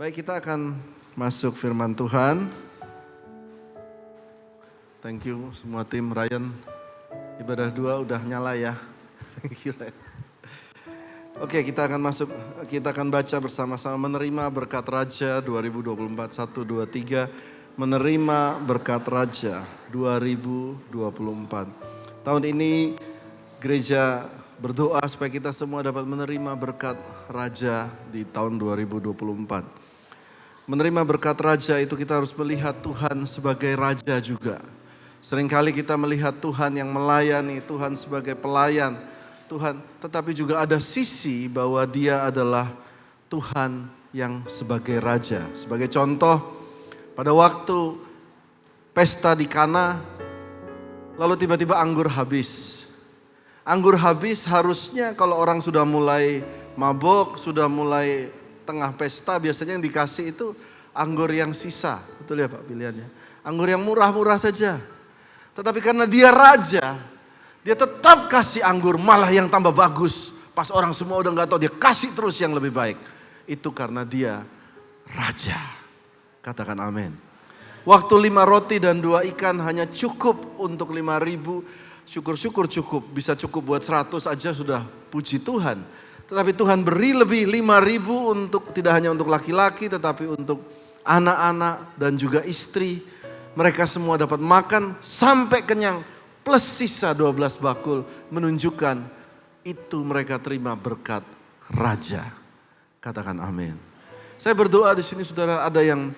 Baik, kita akan masuk firman Tuhan. Thank you semua tim Ryan. Ibadah 2 udah nyala ya. Thank you Ryan. Oke, kita akan baca bersama-sama menerima berkat Raja 2024 1 2 3. Menerima berkat Raja 2024. Tahun ini gereja berdoa supaya kita semua dapat menerima berkat Raja di tahun 2024. Menerima berkat Raja itu kita harus melihat Tuhan sebagai Raja juga. Seringkali kita melihat Tuhan yang melayani, Tuhan sebagai pelayan, Tuhan, tetapi juga ada sisi bahwa Dia adalah Tuhan yang sebagai Raja. Sebagai contoh, pada waktu pesta di Kana, lalu tiba-tiba anggur habis. Anggur habis harusnya kalau orang sudah mulai mabok, sudah mulai tengah pesta, biasanya yang dikasih itu anggur yang sisa. Betul ya Pak pilihannya? Anggur yang murah-murah saja. Tetapi karena Dia Raja, Dia tetap kasih anggur malah yang tambah bagus. Pas orang semua udah gak tahu, Dia kasih terus yang lebih baik. Itu karena Dia Raja. Katakan amin. Waktu 5 roti dan 2 ikan hanya cukup untuk 5.000. Syukur-syukur cukup. Bisa cukup buat 100 aja sudah puji Tuhan. Tetapi Tuhan beri lebih 5.000 untuk tidak hanya untuk laki-laki tetapi untuk anak-anak dan juga istri. Mereka semua dapat makan sampai kenyang plus sisa 12 bakul. Menunjukkan itu mereka terima berkat Raja. Katakan amin. Saya berdoa di sini saudara, ada yang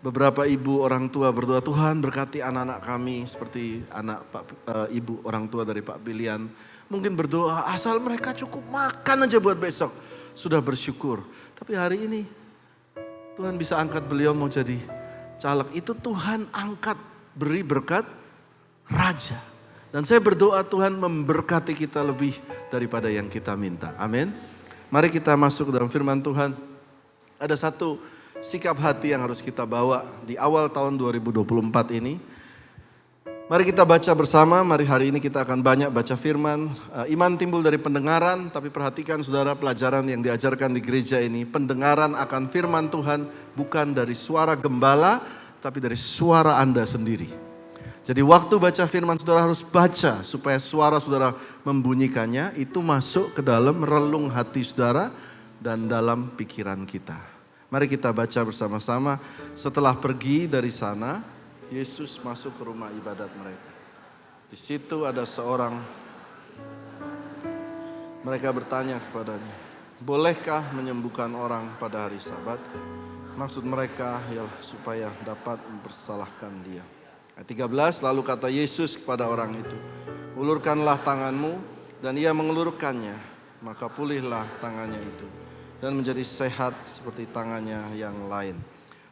beberapa ibu orang tua berdoa, Tuhan berkati anak-anak kami seperti ibu orang tua dari Pak Bilian. Mungkin berdoa asal mereka cukup makan aja buat besok. Sudah bersyukur. Tapi hari ini Tuhan bisa angkat beliau mau jadi caleg. Itu Tuhan angkat beri berkat Raja. Dan saya berdoa Tuhan memberkati kita lebih daripada yang kita minta. Amin. Mari kita masuk dalam firman Tuhan. Ada satu sikap hati yang harus kita bawa di awal tahun 2024 ini. Mari kita baca bersama, mari hari ini kita akan banyak baca firman. Iman timbul dari pendengaran, tapi perhatikan saudara pelajaran yang diajarkan di gereja ini. Pendengaran akan firman Tuhan bukan dari suara gembala, tapi dari suara Anda sendiri. Jadi waktu baca firman saudara harus baca supaya suara saudara membunyikannya. Itu masuk ke dalam relung hati saudara dan dalam pikiran kita. Mari kita baca bersama-sama. Setelah pergi dari sana, Yesus masuk ke rumah ibadat mereka. Di situ ada seorang, mereka bertanya kepadanya, bolehkah menyembuhkan orang pada hari Sabat? Maksud mereka ialah supaya dapat mempersalahkan Dia. Ayat 13, lalu kata Yesus kepada orang itu, ulurkanlah tanganmu, dan ia mengulurkannya, maka pulihlah tangannya itu. Dan menjadi sehat seperti tangannya yang lain.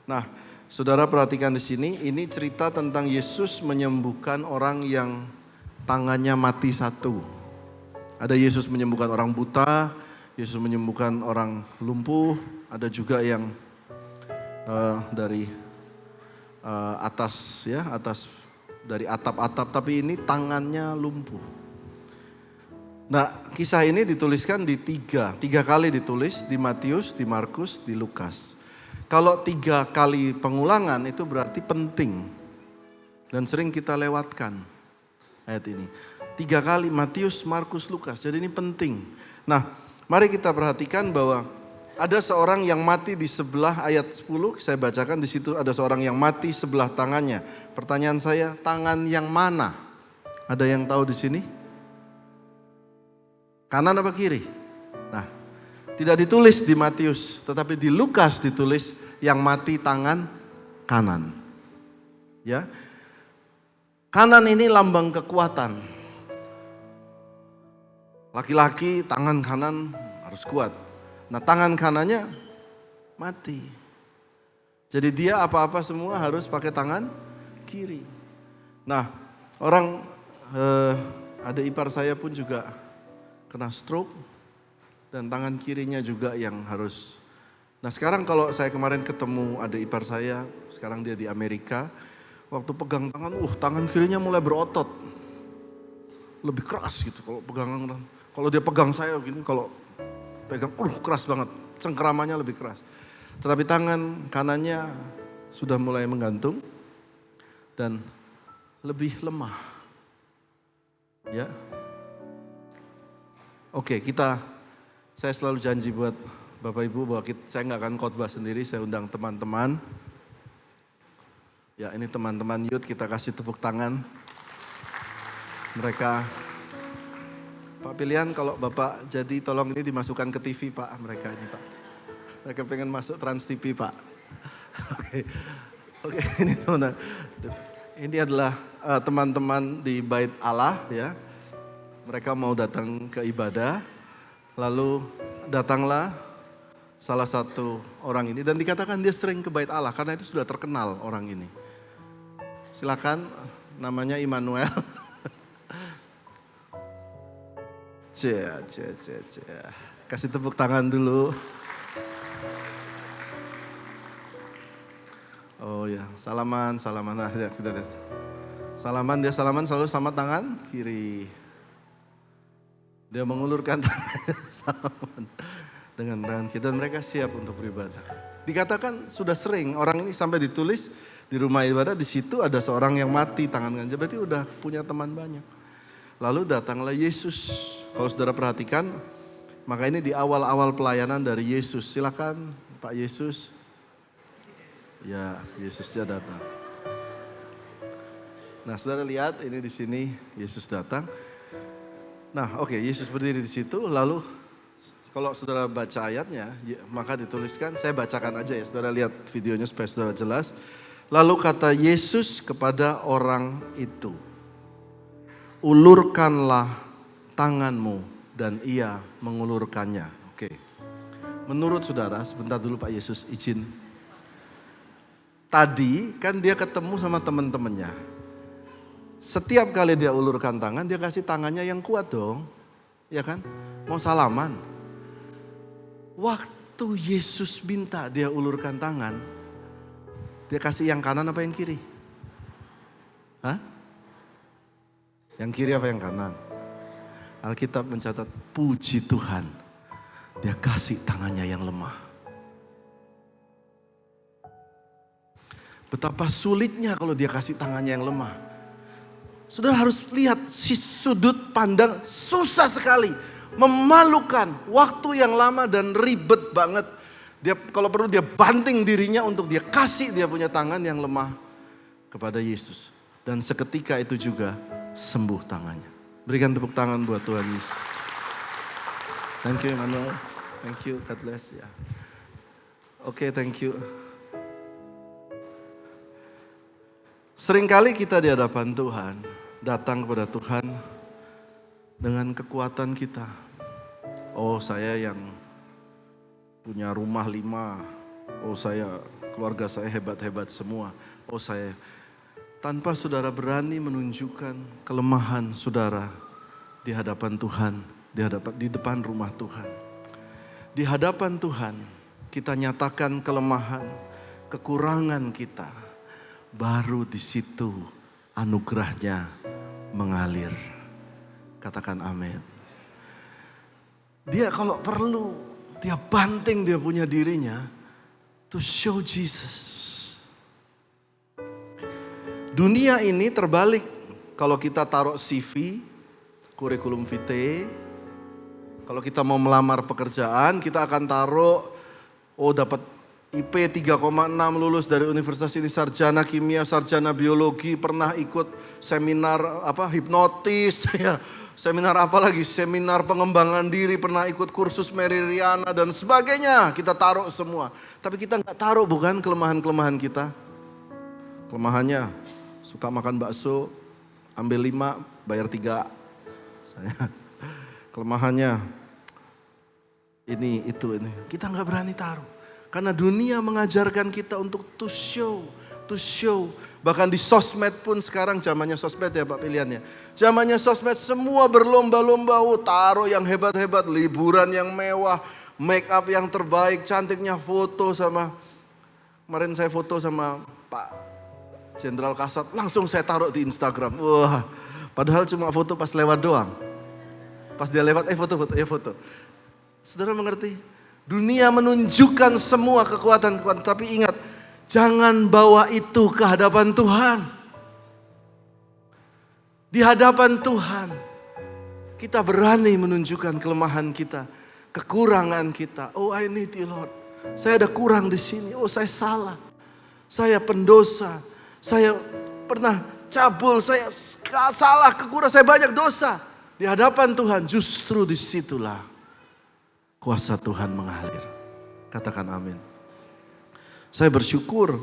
Nah, saudara perhatikan di sini, ini cerita tentang Yesus menyembuhkan orang yang tangannya mati satu. Ada Yesus menyembuhkan orang buta, Yesus menyembuhkan orang lumpuh, ada juga yang dari atas dari atap-atap, tapi ini tangannya lumpuh. Nah, kisah ini dituliskan di tiga kali ditulis, di Matius, di Markus, di Lukas. Kalau 3 kali pengulangan itu berarti penting. Dan sering kita lewatkan ayat ini. 3 kali Matius, Markus, Lukas. Jadi ini penting. Nah, mari kita perhatikan bahwa ada seorang yang mati di sebelah ayat 10. Saya bacakan di situ ada seorang yang mati sebelah tangannya. Pertanyaan saya, tangan yang mana? Ada yang tahu di sini? Kanan apa kiri? Nah, tidak ditulis di Matius, tetapi di Lukas ditulis yang mati tangan kanan. Ya. Kanan ini lambang kekuatan. Laki-laki tangan kanan harus kuat. Nah, tangan kanannya mati. Jadi dia apa-apa semua harus pakai tangan kiri. Nah, orang ada ipar saya pun juga kena stroke dan tangan kirinya juga yang harus. Nah sekarang kalau saya kemarin ketemu adik ipar saya, sekarang dia di Amerika, waktu pegang tangan, tangan kirinya mulai berotot, lebih keras gitu kalau pegangan. Kalau dia pegang saya gini, kalau pegang, keras banget, cengkeramannya lebih keras. Tetapi tangan kanannya sudah mulai menggantung dan lebih lemah. Ya. Oke, saya selalu janji buat Bapak Ibu bahwa saya nggak akan khotbah sendiri, saya undang teman-teman. Ya, ini teman-teman youth, kita kasih tepuk tangan. Mereka, Pak Pilihan kalau Bapak jadi tolong ini dimasukkan ke TV Pak, mereka ini Pak. Mereka pengen masuk Trans TV Pak. Oke, ini teman-teman. Ini adalah teman-teman di Bait Allah ya. Mereka mau datang ke ibadah, lalu datanglah salah satu orang ini dan dikatakan dia sering ke Bait Allah karena itu sudah terkenal orang ini. Silakan, namanya Immanuel. Kasih tepuk tangan dulu. Oh ya, salaman. Nah, ya, kita lihat. Dia salaman selalu sama tangan kiri. Dia mengulurkan tangan salaman dengan tangan kiri dan mereka siap untuk beribadah. Dikatakan sudah sering orang ini sampai ditulis di rumah ibadah, di situ ada seorang yang mati tangan kanan, berarti udah punya teman banyak. Lalu datanglah Yesus. Kalau saudara perhatikan, maka ini di awal-awal pelayanan dari Yesus. Silakan Pak Yesus. Ya, Yesusnya datang. Nah, saudara lihat ini di sini Yesus datang. Nah, oke, Yesus berdiri di situ. Lalu kalau saudara baca ayatnya, maka dituliskan. Saya bacakan aja ya, saudara lihat videonya supaya saudara jelas. Lalu kata Yesus kepada orang itu, ulurkanlah tanganmu, dan ia mengulurkannya. Oke. Menurut saudara, sebentar dulu Pak Yesus izin. Tadi kan dia ketemu sama teman-temannya. Setiap kali dia ulurkan tangan, dia kasih tangannya yang kuat dong. Ya kan? Mau salaman. Waktu Yesus minta dia ulurkan tangan, dia kasih yang kanan apa yang kiri? Hah? Yang kiri apa yang kanan? Alkitab mencatat, puji Tuhan, dia kasih tangannya yang lemah. Betapa sulitnya kalau dia kasih tangannya yang lemah. Saudara harus lihat si sudut pandang susah sekali. Memalukan, waktu yang lama dan ribet banget. Dia kalau perlu dia banting dirinya untuk dia kasih dia punya tangan yang lemah kepada Yesus. Dan seketika itu juga sembuh tangannya. Berikan tepuk tangan buat Tuhan Yesus. Thank you Emmanuel. Thank you, God bless ya. Oke, thank you. Seringkali kita di hadapan Tuhan, datang kepada Tuhan dengan kekuatan kita. Oh, saya yang punya rumah 5. Oh, keluarga saya hebat-hebat semua. Oh, saya tanpa saudara berani menunjukkan kelemahan saudara di hadapan Tuhan, di depan rumah Tuhan. Di hadapan Tuhan, kita nyatakan kelemahan, kekurangan kita. Baru di situ anugerahnya mengalir. Katakan amin. Dia kalau perlu, dia banting dia punya dirinya to show Jesus. Dunia ini terbalik. Kalau kita taruh CV, kurikulum vitae, kalau kita mau melamar pekerjaan, kita akan taruh, dapat IP 3,6, lulus dari universitas ini, sarjana kimia, sarjana biologi, pernah ikut seminar hipnotis, ya, seminar apa lagi, seminar pengembangan diri, pernah ikut kursus Mary Riana dan sebagainya. Kita taruh semua. Tapi kita nggak taruh bukan kelemahan-kelemahan kita. Kelemahannya suka makan bakso, ambil 5, bayar 3. Saya kelemahannya ini. Kita nggak berani taruh. Karena dunia mengajarkan kita untuk to show. Bahkan di sosmed pun sekarang zamannya sosmed ya Pak pilihannya. Zamannya sosmed semua berlomba-lomba, taruh yang hebat-hebat, liburan yang mewah, make up yang terbaik, cantiknya foto sama. Kemarin saya foto sama Pak Jenderal Kasat, langsung saya taruh di Instagram. Wah, padahal cuma foto pas lewat doang. Pas dia lewat, foto. Saudara mengerti? Dunia menunjukkan semua kekuatan-kekuatan. Tapi ingat, jangan bawa itu ke hadapan Tuhan. Di hadapan Tuhan, kita berani menunjukkan kelemahan kita, kekurangan kita. Oh, I need you, Lord. Saya ada kurang di sini. Oh, saya salah. Saya pendosa. Saya pernah cabul. Saya salah, kekurangan. Saya banyak dosa. Di hadapan Tuhan, justru disitulah kuasa Tuhan mengalir. Katakan amin. Saya bersyukur.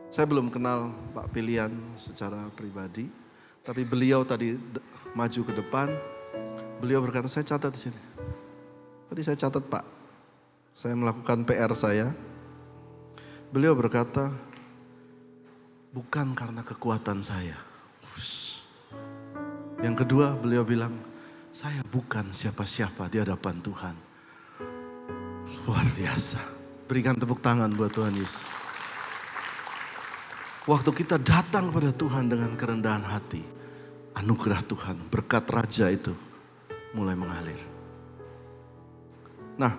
Saya belum kenal Pak Pilihan secara pribadi. Tapi beliau tadi maju ke depan, beliau berkata, saya catat di sini. Tadi saya catat Pak, saya melakukan PR saya. Beliau berkata, bukan karena kekuatan saya. Yang kedua beliau bilang, saya bukan siapa-siapa di hadapan Tuhan. Luar biasa. Berikan tepuk tangan buat Tuhan Yesus. Waktu kita datang pada Tuhan dengan kerendahan hati, anugerah Tuhan, berkat raja itu mulai mengalir. Nah,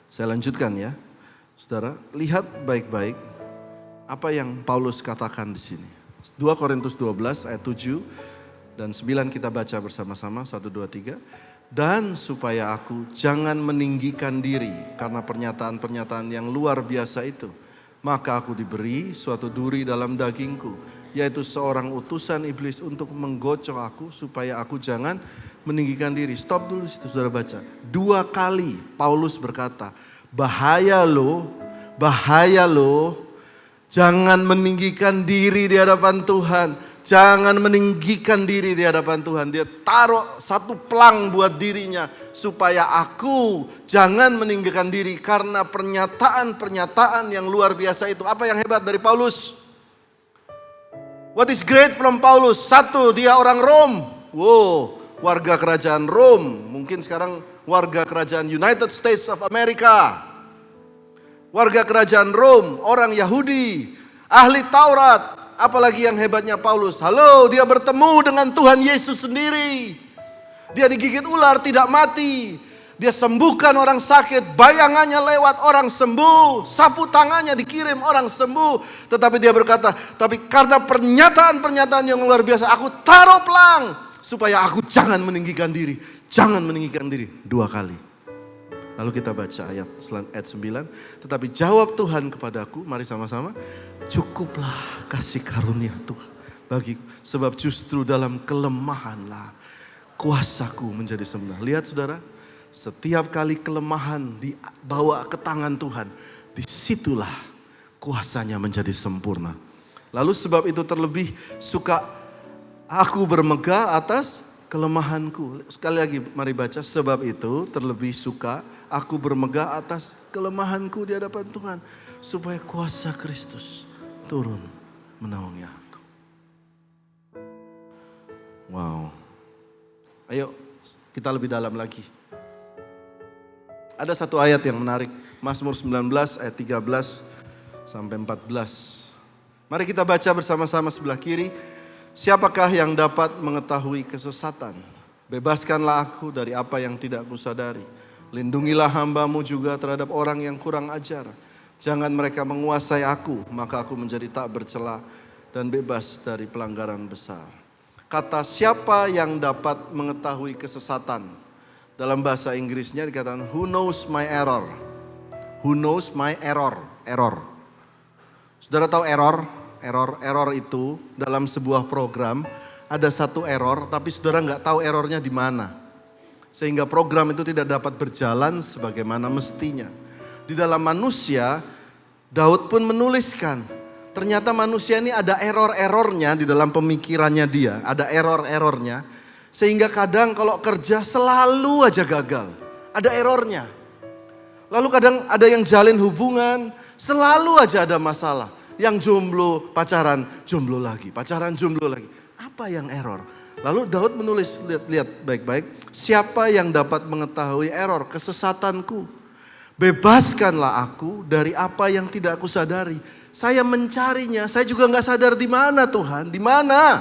saya lanjutkan ya. Saudara, lihat baik-baik apa yang Paulus katakan di sini. 2 Korintus 12 ayat 7 dan 9 kita baca bersama-sama. 1, 2, 3. Dan supaya aku jangan meninggikan diri karena pernyataan-pernyataan yang luar biasa itu. Maka aku diberi suatu duri dalam dagingku, yaitu seorang utusan iblis untuk menggocok aku supaya aku jangan meninggikan diri. Stop dulu situ, saudara baca. 2 kali Paulus berkata, bahaya lo, jangan meninggikan diri di hadapan Tuhan. Jangan meninggikan diri di hadapan Tuhan. Dia taruh satu pelang buat dirinya supaya aku jangan meninggikan diri karena pernyataan-pernyataan yang luar biasa itu. Apa yang hebat dari Paulus? What is great from Paulus? 1, dia orang Rom. Wow, warga kerajaan Rom. Mungkin sekarang warga kerajaan United States of America. Warga kerajaan Rom, orang Yahudi, ahli Taurat. Apalagi yang hebatnya Paulus. Halo, dia bertemu dengan Tuhan Yesus sendiri. Dia digigit ular tidak mati. Dia sembuhkan orang sakit. Bayangannya lewat orang sembuh. Sapu tangannya dikirim orang sembuh. Tetapi dia berkata, tapi karena pernyataan-pernyataan yang luar biasa, aku taruh pelang supaya aku jangan meninggikan diri. Jangan meninggikan diri 2 kali. Lalu kita baca ayat 9. Tetapi jawab Tuhan kepadaku, mari sama-sama. Cukuplah kasih karunia Tuhan bagiku. Sebab justru dalam kelemahanlah kuasaku menjadi sempurna. Lihat saudara, setiap kali kelemahan dibawa ke tangan Tuhan, disitulah kuasanya menjadi sempurna. Lalu sebab itu terlebih suka aku bermegah atas kelemahanku. Sekali lagi mari baca, sebab itu terlebih suka aku bermegah atas kelemahanku di hadapan Tuhan. Supaya kuasa Kristus turun menaungi aku. Wow. Ayo kita lebih dalam lagi. Ada satu ayat yang menarik. Mazmur 19 ayat 13 sampai 14. Mari kita baca bersama-sama sebelah kiri. Siapakah yang dapat mengetahui kesesatan? Bebaskanlah aku dari apa yang tidak kusadari. Lindungilah hamba-Mu juga terhadap orang yang kurang ajar. Jangan mereka menguasai aku, maka aku menjadi tak bercela dan bebas dari pelanggaran besar. Kata siapa yang dapat mengetahui kesesatan? Dalam bahasa Inggrisnya dikatakan, who knows my error? Who knows my error? Error. Saudara tahu error? Error itu dalam sebuah program ada satu error, tapi saudara nggak tahu errornya di mana. Sehingga program itu tidak dapat berjalan sebagaimana mestinya. Di dalam manusia, Daud pun menuliskan, ternyata manusia ini ada error-errornya di dalam pemikirannya dia. Ada error-errornya. Sehingga kadang kalau kerja selalu aja gagal. Ada errornya. Lalu kadang ada yang jalin hubungan, selalu aja ada masalah. Yang jomblo, pacaran, jomblo lagi. Pacaran, jomblo lagi. Apa yang error? Lalu Daud menulis, lihat baik-baik. Siapa yang dapat mengetahui error, kesesatanku? Bebaskanlah aku dari apa yang tidak aku sadari. Saya mencarinya, saya juga gak sadar di mana Tuhan, di mana?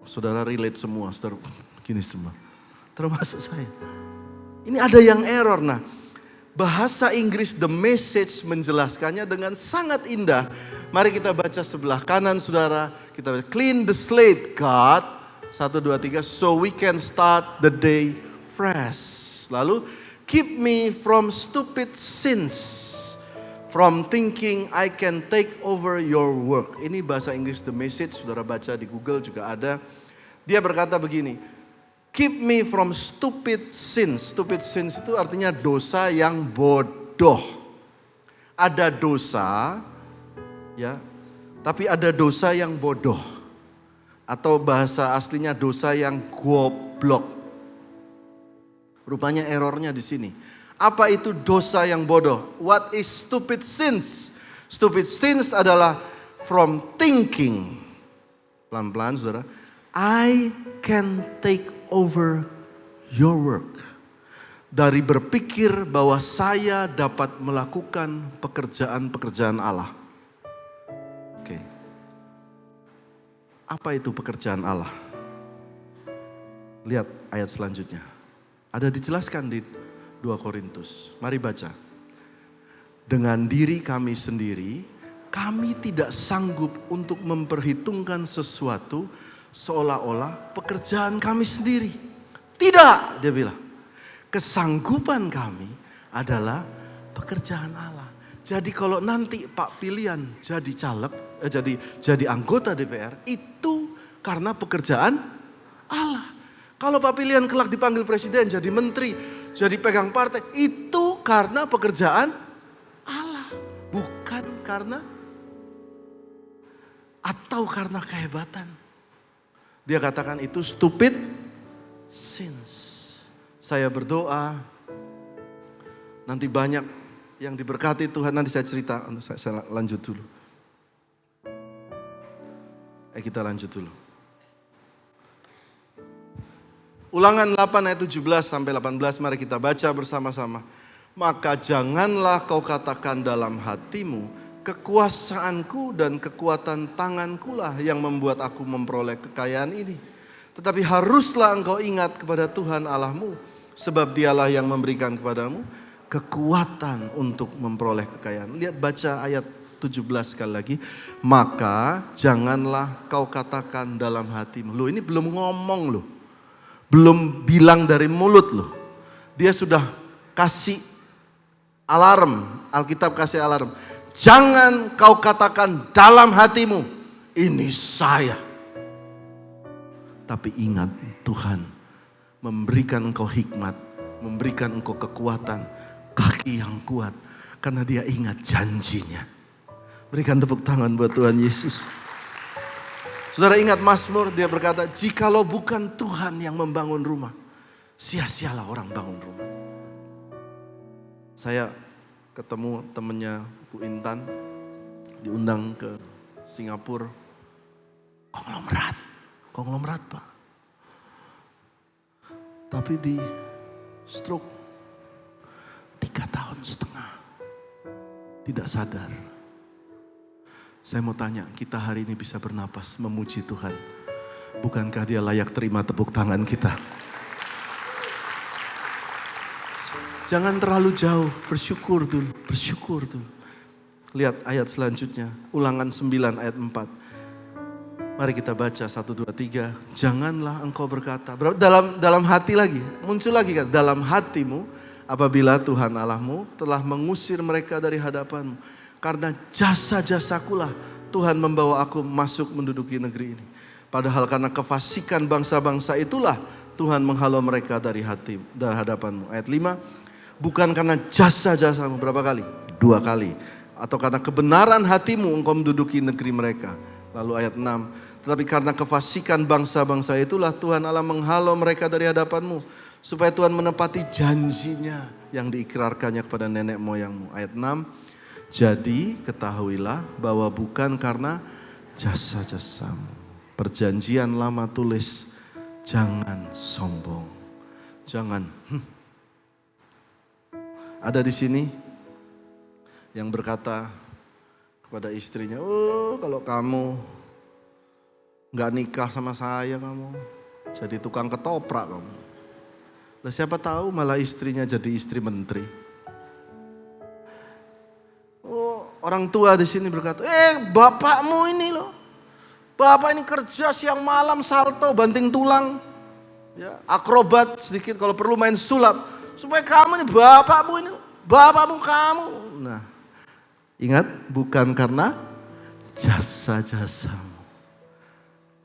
Saudara relate semua, saudara gini semua. Termasuk saya. Ini ada yang error. Nah, bahasa Inggris The Message menjelaskannya dengan sangat indah. Mari kita baca sebelah kanan saudara. Kita baca, clean the slate God. 1, 2, 3. So we can start the day fresh. Lalu, keep me from stupid sins. From thinking I can take over your work. Ini bahasa Inggris The Message. Saudara baca di Google juga ada. Dia berkata begini. Keep me from stupid sins. Stupid sins itu artinya dosa yang bodoh. Ada dosa, ya, tapi ada dosa yang bodoh. Atau bahasa aslinya dosa yang goblok. Rupanya errornya di sini. Apa itu dosa yang bodoh? What is stupid sins? Stupid sins adalah from thinking. Pelan-pelan saudara. I can take over your work. Dari berpikir bahwa saya dapat melakukan pekerjaan-pekerjaan Allah. Oke. Apa itu pekerjaan Allah? Lihat ayat selanjutnya. Ada dijelaskan di 2 Korintus. Mari baca. Dengan diri kami sendiri, kami tidak sanggup untuk memperhitungkan sesuatu seolah-olah pekerjaan kami sendiri. Tidak, dia bilang. Kesanggupan kami adalah pekerjaan Allah. Jadi kalau nanti Pak Pilihan jadi caleg, jadi anggota DPR, itu karena pekerjaan Allah. Kalau Pak Pilihan kelak dipanggil presiden, jadi menteri, jadi pegang partai, itu karena pekerjaan Allah. Bukan karena atau karena kehebatan. Dia katakan itu stupid sins. Saya berdoa, nanti banyak yang diberkati Tuhan. Nanti saya cerita, saya lanjut dulu. Kita lanjut dulu. Ulangan 8 ayat 17 sampai 18, mari kita baca bersama-sama. Maka janganlah kau katakan dalam hatimu, kekuasaanku dan kekuatan tanganku lah yang membuat aku memperoleh kekayaan ini. Tetapi haruslah engkau ingat kepada Tuhan Allahmu, sebab dialah yang memberikan kepadamu kekuatan untuk memperoleh kekayaan. Lihat baca ayat 17 sekali lagi. Maka janganlah kau katakan dalam hatimu. Loh, ini belum ngomong loh. Belum bilang dari mulut loh. Dia sudah kasih alarm. Alkitab kasih alarm. Jangan kau katakan dalam hatimu, ini saya. Tapi ingat, Tuhan memberikan engkau hikmat, memberikan engkau kekuatan, kaki yang kuat. Karena dia ingat janjinya. Berikan tepuk tangan buat Tuhan Yesus. Saudara ingat Mazmur, dia berkata, jikalau bukan Tuhan yang membangun rumah, sia-sialah orang bangun rumah. Saya ketemu temannya Bu Intan, diundang ke Singapura. Konglomerat Pak. Tapi di stroke 3,5 tahun. Tidak sadar. Saya mau tanya, kita hari ini bisa bernapas memuji Tuhan. Bukankah dia layak terima tepuk tangan kita? Jangan terlalu jauh, bersyukur dulu. Lihat ayat selanjutnya, Ulangan 9 ayat 4. Mari kita baca 1, 2, 3. Janganlah engkau berkata, dalam hati lagi, muncul lagi kan, dalam hatimu apabila Tuhan Allahmu telah mengusir mereka dari hadapanmu. Karena jasa-jasakulah Tuhan membawa aku masuk menduduki negeri ini. Padahal karena kefasikan bangsa-bangsa itulah Tuhan menghalau mereka dari hadapanmu. Ayat 5, bukan karena jasa-jasamu, berapa kali? 2 kali. Atau karena kebenaran hatimu engkau menduduki negeri mereka. Lalu ayat 6, tetapi karena kefasikan bangsa-bangsa itulah Tuhan Allah menghalau mereka dari hadapanmu. Supaya Tuhan menepati janjinya yang diikrarkannya kepada nenek moyangmu. Ayat 6, jadi ketahuilah bahwa bukan karena jasa-jasamu. Perjanjian lama tulis, jangan sombong. Jangan. Ada di sini yang berkata kepada istrinya, oh kalau kamu gak nikah sama saya, kamu jadi tukang ketoprak kamu. Lah siapa tahu malah istrinya jadi istri menteri. Oh, orang tua di sini berkata, bapakmu ini loh. Bapak ini kerja siang malam salto banting tulang. Ya, akrobat sedikit kalau perlu main sulap. Supaya kamu ini bapakmu ini, bapakmu kamu. Nah, ingat bukan karena jasa-jasamu.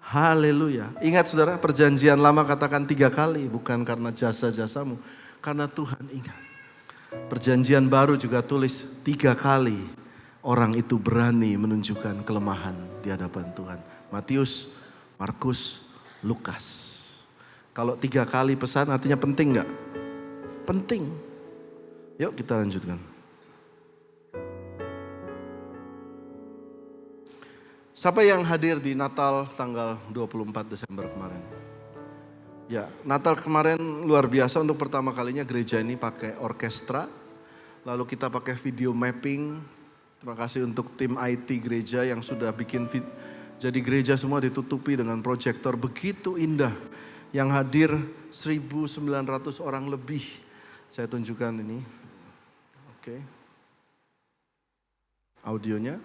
Haleluya. Ingat saudara, perjanjian lama katakan 3 kali. Bukan karena jasa-jasamu. Karena Tuhan ingat. Perjanjian baru juga tulis 3 kali. Orang itu berani menunjukkan kelemahan di hadapan Tuhan. Matius, Markus, Lukas. Kalau 3 kali pesan artinya penting gak? Penting. Yuk kita lanjutkan. Siapa yang hadir di Natal tanggal 24 Desember kemarin? Ya, Natal kemarin luar biasa, untuk pertama kalinya gereja ini pakai orkestra. Lalu kita pakai video mapping. Terima kasih untuk tim IT gereja yang sudah bikin jadi gereja semua ditutupi dengan proyektor begitu indah. Yang hadir 1.900 orang lebih. Saya tunjukkan ini. Oke. Audionya.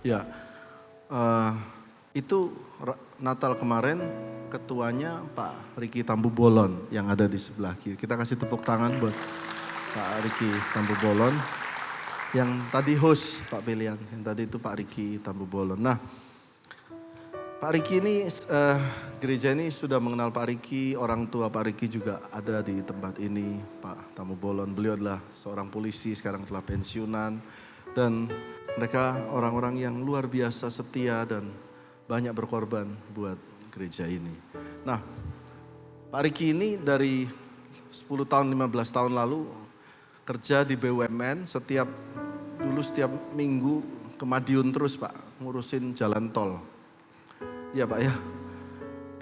Ya, itu Natal kemarin ketuanya Pak Riki Tambubolon yang ada di sebelah kiri. Kita kasih tepuk tangan buat Pak Riki Tambubolon. Yang tadi host Pak Belian, yang tadi itu Pak Riki Tambubolon. Nah, Pak Riki ini, gereja ini sudah mengenal Pak Riki, orang tua Pak Riki juga ada di tempat ini, Pak Tambubolon. Beliau adalah seorang polisi, sekarang telah pensiunan. Dan mereka orang-orang yang luar biasa setia dan banyak berkorban buat gereja ini. Nah, Pak Riki ini dari 10 tahun, 15 tahun lalu kerja di BUMN, setiap minggu ke Madiun terus Pak, ngurusin jalan tol. Iya Pak ya,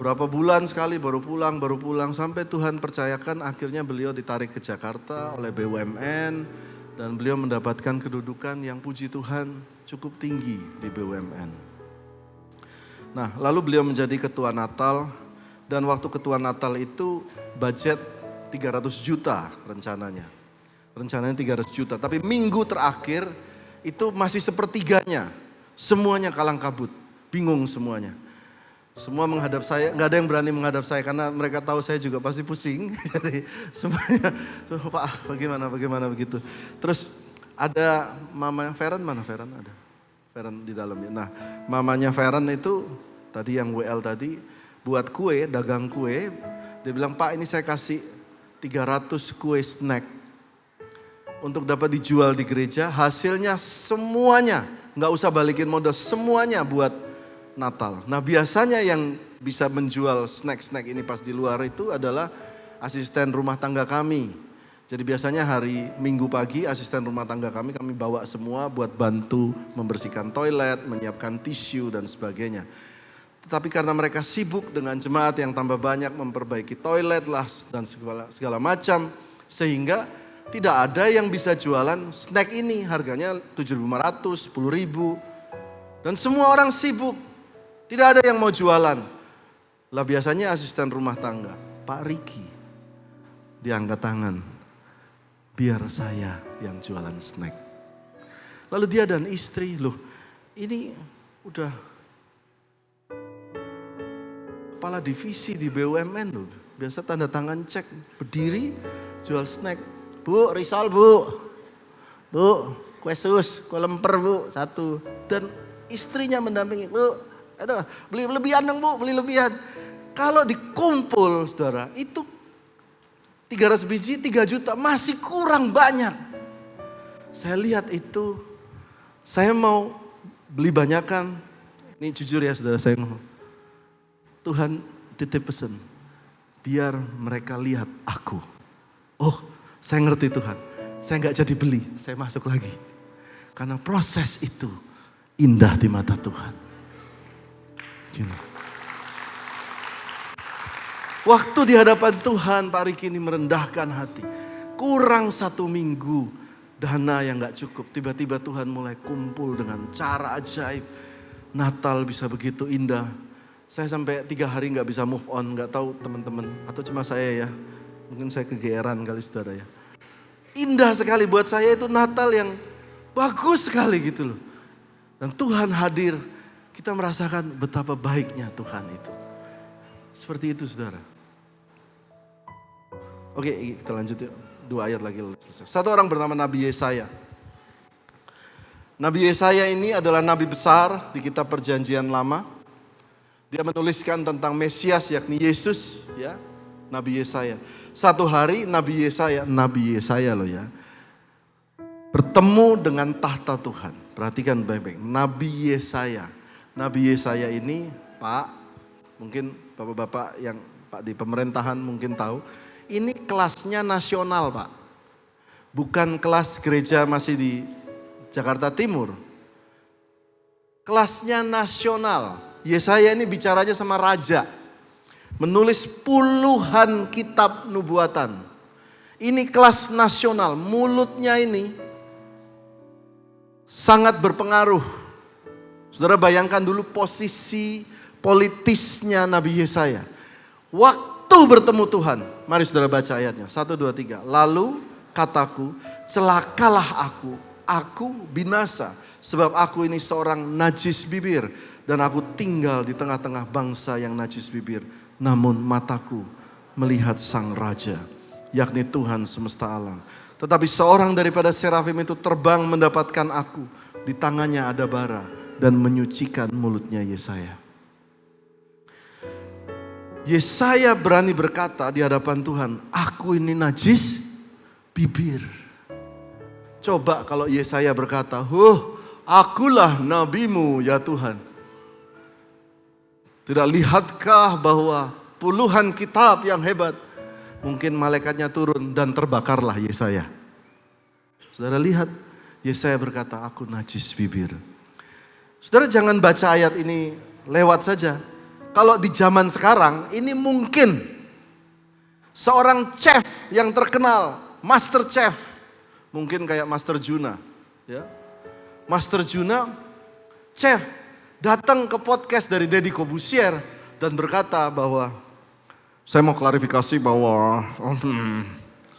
berapa bulan sekali baru pulang, sampai Tuhan percayakan akhirnya beliau ditarik ke Jakarta oleh BUMN. Dan beliau mendapatkan kedudukan yang puji Tuhan cukup tinggi di BUMN. Nah, lalu beliau menjadi ketua Natal. Dan waktu ketua Natal itu budget 300 juta rencananya. Rencananya 300 juta. Tapi minggu terakhir itu masih sepertiganya. Semuanya kalang kabut. Bingung semuanya. Semua menghadap saya, nggak ada yang berani menghadap saya karena mereka tahu saya juga pasti pusing. Jadi semuanya, Pak bagaimana begitu. Terus ada mama Feren, mana Feren ada? Feren di dalamnya. Nah mamanya Feren itu tadi yang WL tadi buat kue, dagang kue. Dia bilang Pak ini saya kasih 300 kue snack. Untuk dapat dijual di gereja, hasilnya semuanya, nggak usah balikin modal, semuanya buat Natal. Nah biasanya yang bisa menjual snack-snack ini pas di luar itu adalah asisten rumah tangga kami. Jadi biasanya hari Minggu pagi asisten rumah tangga kami bawa semua buat bantu membersihkan toilet, menyiapkan tisu dan sebagainya. Tetapi karena mereka sibuk dengan jemaat yang tambah banyak memperbaiki toilet lah dan segala macam. Sehingga tidak ada yang bisa jualan snack ini, harganya 7.500, 10.000. Dan semua orang sibuk. Tidak ada yang mau jualan. Lah biasanya asisten rumah tangga, Pak Riki, diangkat tangan. Biar saya yang jualan snack. Lalu dia dan istri, loh ini udah kepala divisi di BUMN loh. Biasa tanda tangan cek, berdiri jual snack. Bu, risol bu. Bu, kue sus, kue lemper bu, satu. Dan istrinya mendampingi, bu, aduh, beli lebihan dong bu, beli lebihan. Kalau dikumpul saudara, itu 300 biji 3 juta, masih kurang banyak. Saya lihat itu, saya mau beli banyakan. Ini jujur ya saudara, saya ngomong. Tuhan titip pesan, biar mereka lihat aku. Oh, saya ngerti Tuhan. Saya gak jadi beli, saya masuk lagi. Karena proses itu indah di mata Tuhan. Gini. Waktu di hadapan Tuhan, Pak Riki ini merendahkan hati. Kurang 1 minggu, dana yang gak cukup. Tiba-tiba Tuhan mulai kumpul dengan cara ajaib. Natal bisa begitu indah. Saya sampai 3 hari gak bisa move on, gak tahu teman-teman. Atau cuma saya ya, mungkin saya kegeeran kali saudara ya. Indah sekali buat saya itu Natal yang bagus sekali gitu loh. Dan Tuhan hadir, kita merasakan betapa baiknya Tuhan itu. Seperti itu saudara. Oke, kita lanjut yuk. 2 ayat lagi selesai. Satu orang bernama Nabi Yesaya. Nabi Yesaya ini adalah nabi besar di kitab Perjanjian Lama. Dia menuliskan tentang Mesias yakni Yesus, ya. Nabi Yesaya. Satu hari Nabi Yesaya loh ya, bertemu dengan tahta Tuhan. Perhatikan baik-baik. Nabi Yesaya ini, Pak, mungkin bapak-bapak yang Pak di pemerintahan mungkin tahu. Ini kelasnya nasional Pak. Bukan kelas gereja masih di Jakarta Timur. Kelasnya nasional. Yesaya ini bicaranya sama raja. Menulis puluhan kitab nubuatan. Ini kelas nasional. Mulutnya ini sangat berpengaruh. Saudara bayangkan dulu posisi politisnya Nabi Yesaya. Waktu bertemu Tuhan. Mari saudara baca ayatnya. 1, 2, 3. Lalu kataku, celakalah aku binasa. Sebab aku ini seorang najis bibir. Dan aku tinggal di tengah-tengah bangsa yang najis bibir. Namun mataku melihat sang raja. Yakni Tuhan semesta alam. Tetapi seorang daripada serafim itu terbang mendapatkan aku. Di tangannya ada bara. Dan menyucikan mulutnya Yesaya. Yesaya berani berkata di hadapan Tuhan, aku ini najis bibir. Coba kalau Yesaya berkata, akulah nabimu ya Tuhan. Tidak lihatkah bahwa puluhan kitab yang hebat, mungkin malaikatnya turun dan terbakarlah Yesaya. Saudara lihat, Yesaya berkata, aku najis bibir. Saudara jangan baca ayat ini lewat saja. Kalau di zaman sekarang ini mungkin seorang chef yang terkenal, master chef, mungkin kayak Master Juna, ya. Master Juna, chef, datang ke podcast dari Deddy Corbuzier dan berkata bahwa saya mau klarifikasi bahwa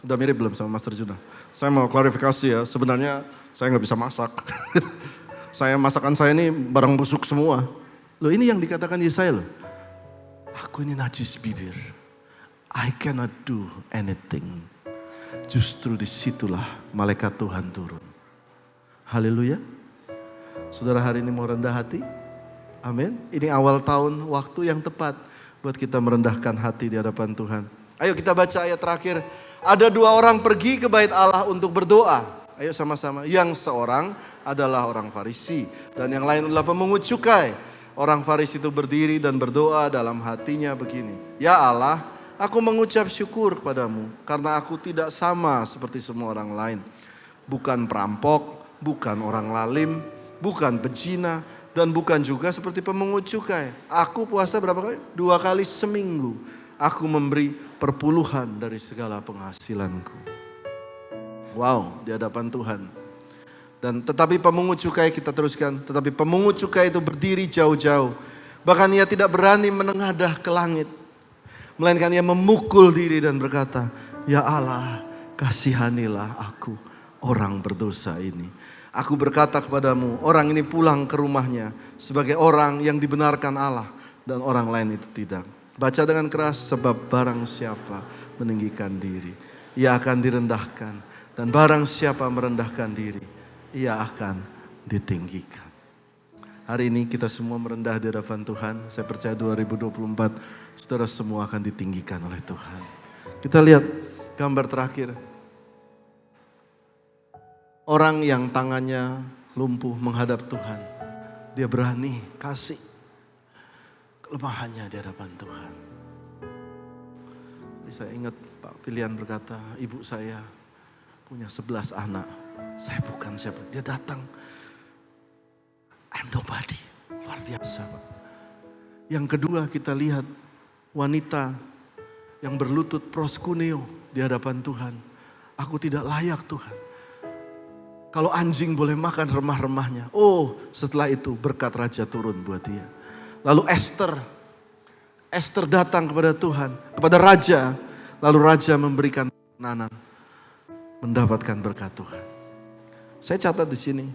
sudah mirip belum sama Master Juna? Saya mau klarifikasi ya, sebenarnya saya nggak bisa masak. Masakan saya ini barang busuk semua. Loh ini yang dikatakan Yesaya loh. Aku ini najis bibir. I cannot do anything. Justru disitulah malaikat Tuhan turun. Haleluya. Saudara hari ini mau rendah hati? Amin. Ini awal tahun, waktu yang tepat buat kita merendahkan hati di hadapan Tuhan. Ayo kita baca ayat terakhir. Ada 2 orang pergi ke bait Allah untuk berdoa. Ayo sama-sama. Yang seorang adalah orang Farisi dan yang lain adalah pemungut cukai. Orang Farisi itu berdiri dan berdoa dalam hatinya begini. Ya Allah, aku mengucap syukur kepadamu karena aku tidak sama seperti semua orang lain. Bukan perampok, bukan orang lalim, bukan pezina, dan bukan juga seperti pemungut cukai. Aku puasa berapa kali? 2 kali seminggu. Aku memberi perpuluhan dari segala penghasilanku. Wow, di hadapan Tuhan. Dan tetapi pemungut cukai, kita teruskan. Tetapi pemungut cukai itu berdiri jauh-jauh. Bahkan ia tidak berani menengadah ke langit. Melainkan ia memukul diri dan berkata, ya Allah, kasihanilah aku, orang berdosa ini. Aku berkata kepadamu, orang ini pulang ke rumahnya sebagai orang yang dibenarkan Allah. Dan orang lain itu tidak. Baca dengan keras, sebab barang siapa meninggikan diri, ia akan direndahkan. Dan barang siapa merendahkan diri, ia akan ditinggikan. Hari ini kita semua merendah di hadapan Tuhan. Saya percaya 2024 saudara semua akan ditinggikan oleh Tuhan. Kita lihat gambar terakhir. Orang yang tangannya lumpuh menghadap Tuhan. Dia berani kasih kelemahannya di hadapan Tuhan. Jadi saya ingat Pak Pilihan berkata, ibu saya punya 11 anak. Saya bukan siapa. Dia datang. I'm nobody. Luar biasa Pak. Yang kedua kita lihat wanita yang berlutut proskuneo di hadapan Tuhan. Aku tidak layak Tuhan. Kalau anjing boleh makan remah-remahnya. Oh, setelah itu berkat raja turun buat dia. Lalu Esther datang kepada Tuhan, kepada raja. Lalu raja memberikan kenanan, mendapatkan berkat Tuhan. Saya catat di sini.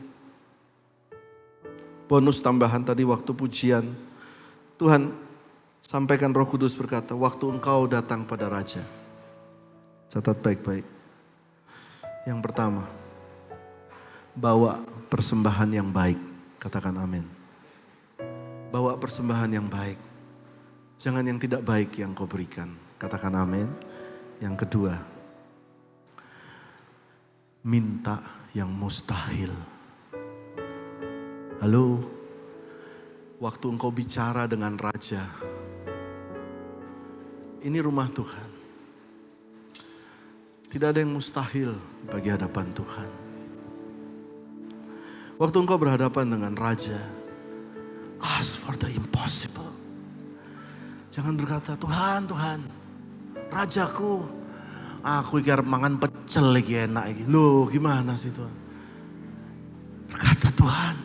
Bonus tambahan tadi waktu pujian. Tuhan sampaikan Roh Kudus berkata, waktu engkau datang pada raja. Catat baik-baik. Yang pertama, bawa persembahan yang baik. Katakan amin. Bawa persembahan yang baik. Jangan yang tidak baik yang kau berikan. Katakan amin. Yang kedua, minta yang mustahil. Halo, waktu engkau bicara dengan raja. Ini rumah Tuhan. Tidak ada yang mustahil bagi hadapan Tuhan. Waktu engkau berhadapan dengan raja, ask for the impossible. Jangan berkata, Tuhan, rajaku, aku iki arep mangan pecel lagi enak iki. Loh, gimana sih Tuhan? Berkata Tuhan,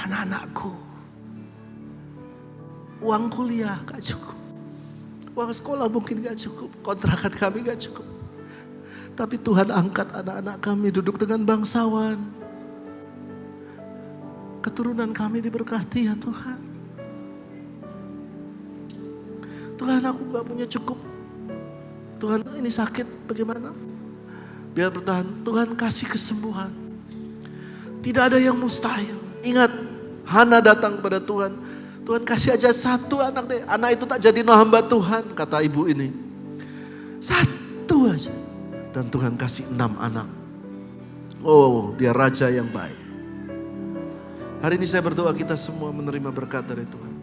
anak-anakku, uang kuliah gak cukup. Uang sekolah mungkin gak cukup, kontrakan kami gak cukup. Tapi Tuhan angkat anak-anak kami duduk dengan bangsawan. Keturunan kami diberkati ya Tuhan. Tuhan aku gak punya cukup. Tuhan ini sakit bagaimana? Biar bertahan. Tuhan kasih kesembuhan. Tidak ada yang mustahil. Ingat, Hana datang kepada Tuhan. Tuhan kasih aja satu anak deh. Anak itu tak jadi hamba Tuhan, kata ibu ini. Satu aja. Dan Tuhan kasih 6 anak. Oh, dia raja yang baik. Hari ini saya berdoa kita semua menerima berkat dari Tuhan.